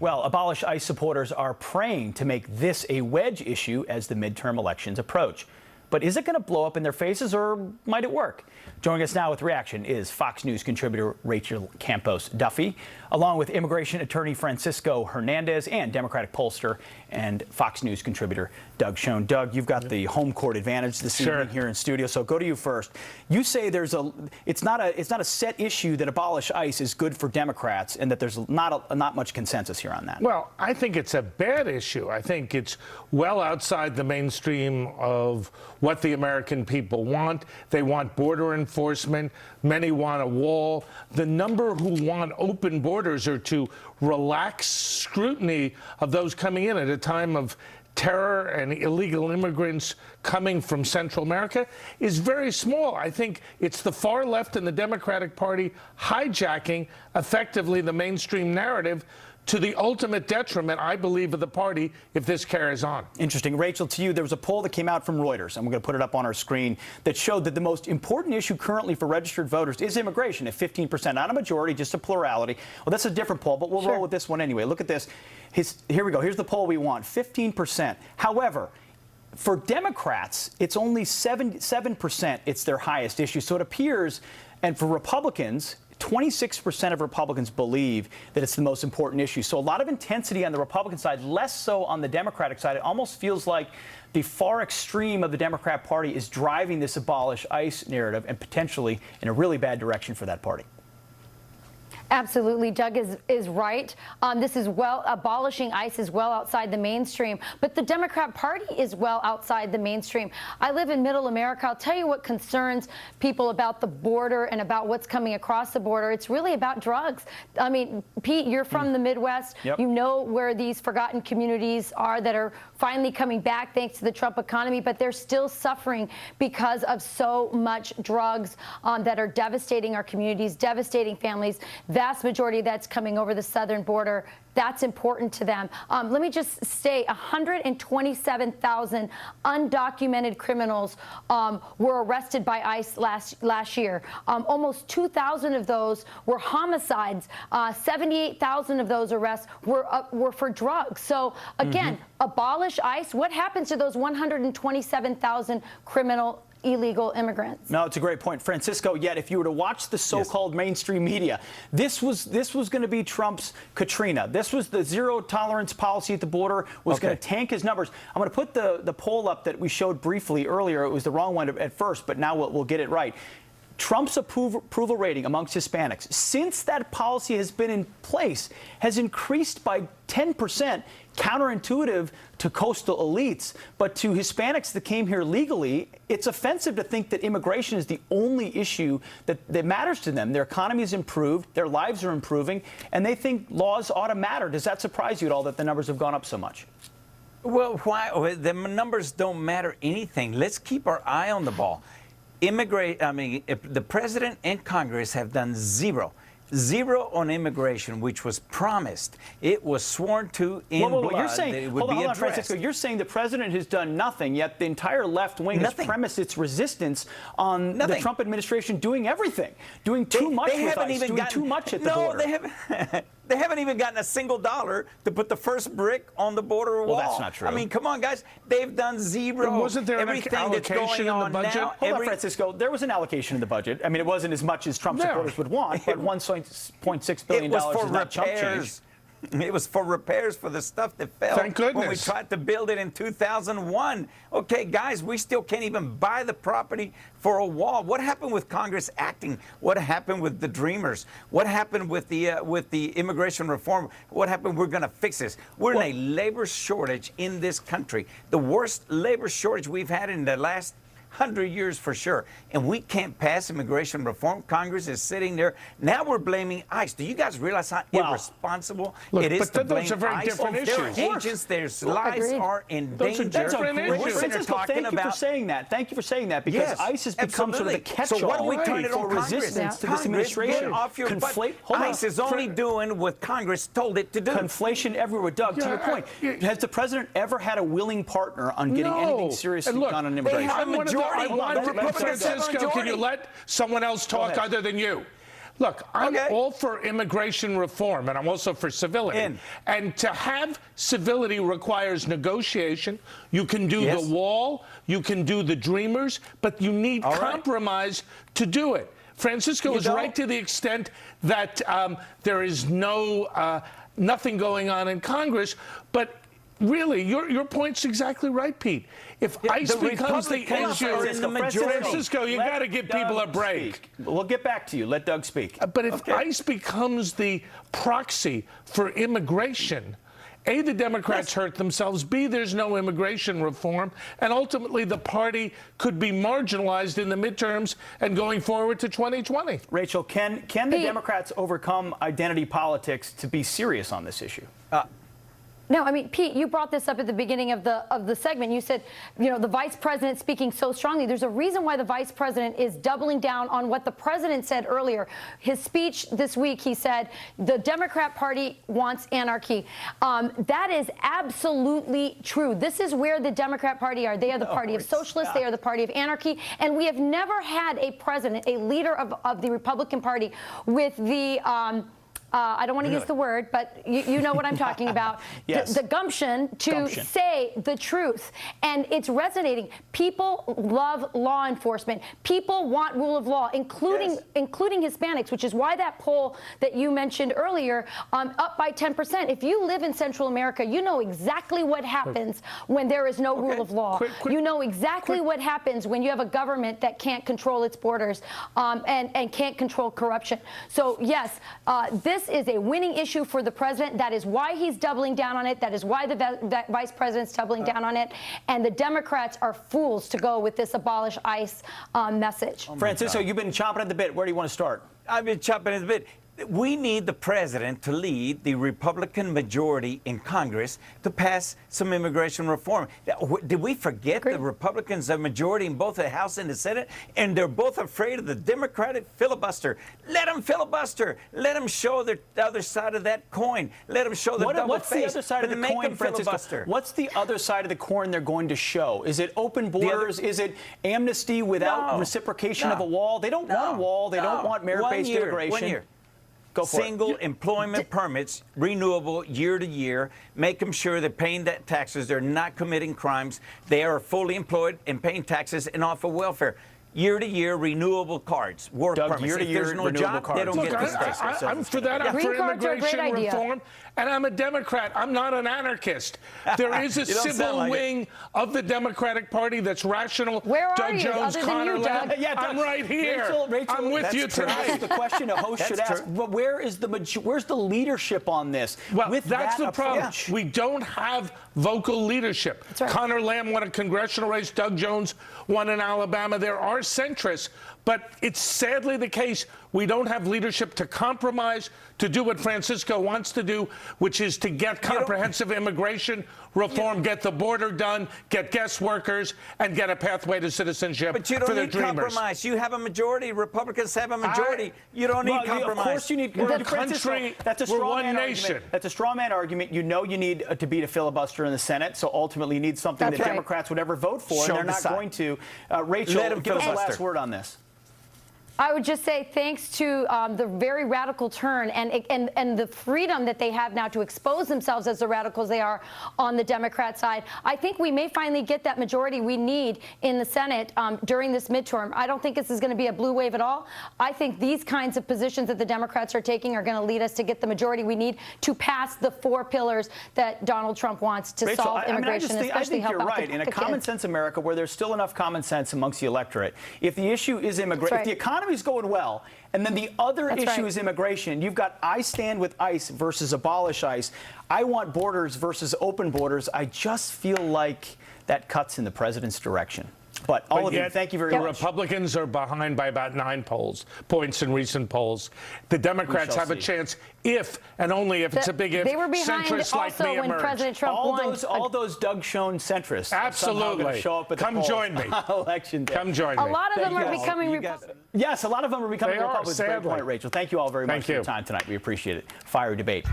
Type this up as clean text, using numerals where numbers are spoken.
Well, Abolish ICE supporters are praying to make this a wedge issue as the midterm elections approach. But is it going to blow up in their faces, or might it work? Joining us now with reaction is Fox News contributor Rachel Campos Duffy, along with immigration attorney Francisco Hernandez and Democratic pollster and Fox News contributor Doug Schoen. Doug, you've got the home court advantage this evening here in studio, so go to you first. You say it's not a set issue that Abolish ICE is good for Democrats, and that there's not much consensus here on that. Well, I think it's a bad issue. I think it's well outside the mainstream of what the American people want. They want border enforcement. Many want a wall. The number who want open borders or to relax scrutiny of those coming in at a time of terror and illegal immigrants coming from Central America is very small. I think it's the far left and the Democratic Party hijacking effectively the mainstream narrative to the ultimate detriment, I believe, of the party if this carries on. Interesting. Rachel, to you, there was a poll that came out from Reuters, and we're going to put it up on our screen, that showed that the most important issue currently for registered voters is immigration at 15%. Not a majority, just a plurality. Well, that's a different poll, but we'll roll with this one anyway. Look at this. Here we go. Here's the poll we want, 15%. However, for Democrats, it's only 7%. It's their highest issue. So it appears, and for Republicans, 26% of Republicans believe that it's the most important issue. So a lot of intensity on the Republican side, less so on the Democratic side. It almost feels like the far extreme of the Democrat Party is driving this Abolish ICE narrative, and potentially in a really bad direction for that party. Absolutely. Doug is right. This is abolishing ICE is well outside the mainstream, but the Democrat Party is well outside the mainstream. I live in Middle America. I'll tell you what concerns people about the border and about what's coming across the border. It's really about drugs. I mean, Pete, you're from the Midwest. Yep. You know where these forgotten communities are that are finally coming back thanks to the Trump economy, but they're still suffering because of so much drugs that are devastating our communities, devastating families. Vast majority of that's coming over the southern border. That's important to them. Let me just say 127,000 undocumented criminals were arrested by ICE last year. Almost 2,000 of those were homicides. 78,000 of those arrests were for drugs. So again, abolish ICE. What happens to those 127,000 criminal illegal immigrants? No, it's a great point, Francisco. Yet, if you were to watch the so-called mainstream media, this was going to be Trump's Katrina. This was the zero tolerance policy at the border was going to tank his numbers. I'm going to put the poll up that we showed briefly earlier. It was the wrong one at first, but now we'll get it right. Trump's approval rating amongst Hispanics since that policy has been in place has increased by 10%, counterintuitive to coastal elites. But to Hispanics that came here legally, it's offensive to think that immigration is the only issue that matters to them. Their economy is improved, their lives are improving, and they think laws ought to matter. Does that surprise you at all that the numbers have gone up so much? Well, why? The numbers don't matter anything. Let's keep our eye on the ball. The president and Congress have done zero on immigration, which was promised. It was sworn to in blood you're saying, that it would be hold on, addressed. Francisco, you're saying the president has done nothing, yet the entire left wing has premised its resistance on the Trump administration doing everything, doing too much with ICE, doing too much at the border. They haven't even gotten a single dollar to put the first brick on the border wall. Well, that's not true. I mean, come on, guys. They've done zero. Wasn't there an allocation in the budget? Hold on, Francisco. There was an allocation in the budget. I mean, it wasn't as much as Trump supporters would want, but $1.6 billion is not chump change. It was for repairs for the stuff that fell. Thank goodness. When we tried to build it in 2001. Okay, guys, we still can't even buy the property for a wall. What happened with Congress acting? What happened with the Dreamers? What happened with the immigration reform? What happened? We're going to fix this. We're in a labor shortage in this country. The worst labor shortage we've had in the last 100 years for sure. And we can't pass immigration reform. Congress is sitting there. Now we're blaming ICE. Do you guys realize how irresponsible it is to blame those are very ICE? different issues. Their agents, their lives are in danger. Francisco, thank you for saying that. Thank you for saying that, because ICE has become sort of the catch-all for resistance to this administration. Get off your butt. ICE is only doing what Congress told it to do. Conflation everywhere. Doug, to your point, has the president ever had a willing partner on getting anything seriously done on immigration? Francisco, can you let someone else talk other than you? Look, I'm all for immigration reform, and I'm also for civility. And to have civility requires negotiation. You can do the wall, you can do the dreamers, but you need compromise to do it. Francisco is right to the extent that there is nothing going on in Congress, but really, your point's exactly right, Pete. If ICE becomes the issue, Francisco, you got to give people a break. We'll get back to you. Let Doug speak. But if ICE becomes the proxy for immigration, A, the Democrats hurt themselves, B, there's no immigration reform, and ultimately the party could be marginalized in the midterms and going forward to 2020. Rachel, can the Democrats overcome identity politics to be serious on this issue? No, I mean, Pete, you brought this up at the beginning of the segment. You said, you know, the vice president speaking so strongly. There's a reason why the vice president is doubling down on what the president said earlier. His speech this week, he said, the Democrat Party wants anarchy. That is absolutely true. This is where the Democrat Party are. They are the party of socialists. They are the party of anarchy. And we have never had a president, a leader of the Republican Party with the I don't want to use the word, but you know what I'm talking about. Yes. The gumption to say the truth. And it's resonating. People love law enforcement. People want rule of law, including Hispanics, which is why that poll that you mentioned earlier, up by 10%. If you live in Central America, you know exactly what happens when there is no rule of law. You know exactly what happens when you have a government that can't control its borders and can't control corruption. So, yes, this is a winning issue for the president. That is why he's doubling down on it. That is why the vice president's doubling down on it. And the Democrats are fools to go with this abolish ICE message. Francisco, you've been chomping at the bit. Where do you want to start? I've been chomping at the bit. We need the president to lead the Republican majority in Congress to pass some immigration reform. Did we forget the Republicans have majority in both the House and the Senate? And they're both afraid of the Democratic filibuster. Let them filibuster. Let them show the other side of that coin. Let them show the double what's face. What's the other side of the coin, Francisco? What's the other side of the coin they're going to show? Is it open borders? Is it amnesty without reciprocation of a wall? They don't want a wall. They don't want merit-based immigration. 1 year. Single employment permits, renewable year to year. Make them sure they're paying that taxes. They're not committing crimes. They are fully employed and paying taxes and off of welfare. Year to year, renewable cards, work permits. Year to year, if there's no job, they don't get the stay. I'm for that. I'm for immigration reform, and I'm a Democrat. I'm not an anarchist. There is a civil wing of the Democratic Party that's rational. Where are Doug you? Jones, Other than you, Doug. I'm right here. Rachel, I'm with you tonight. That's the question a host should ask. But where's the leadership on this? Well, that's the problem. We don't have vocal leadership. That's right. Connor Lamb won a congressional race. Doug Jones won in Alabama. There are centrists, but it's sadly the case we don't have leadership to compromise, to do what Francisco wants to do, which is to get comprehensive immigration reform, get the border done, get guest workers, and get a pathway to citizenship but you don't for the need dreamers. Compromise. You have a majority. Republicans have a majority. You don't need compromise. Of course you need. We're a country. That's a we're straw one man nation. Argument. That's a straw man argument. You know you need to beat a filibuster in the Senate, so ultimately you need something that Democrats would ever vote for, and they're not going to. Rachel, give us the last word on this. I would just say thanks to the very radical turn and the freedom that they have now to expose themselves as the radicals they are on the Democrat side. I think we may finally get that majority we need in the Senate during this midterm. I don't think this is going to be a blue wave at all. I think these kinds of positions that the Democrats are taking are going to lead us to get the majority we need to pass the 4 pillars that Donald Trump wants to solve immigration, especially help out the poor kids. In a common sense America where there's still enough common sense amongst the electorate, if the issue is immigration, if the economy is going well, and then the other issue is immigration. You've got I stand with ICE versus abolish ICE. I want borders versus open borders. I just feel like that cuts in the president's direction. But all of you, thank you very much. The Republicans are behind by about 9 points in recent polls. The Democrats have a chance if and only if it's a big if. They were behind centrists also like me when emerge. President Trump won. All those Doug Schoen centrists. Absolutely. Show up at the Come polls join me. Election day. Come join me. A lot of them are becoming Republicans. Yes, a lot of them are becoming They are, Republicans. Great point, Rachel. Thank you all very much for your time tonight. We appreciate it. Fiery debate.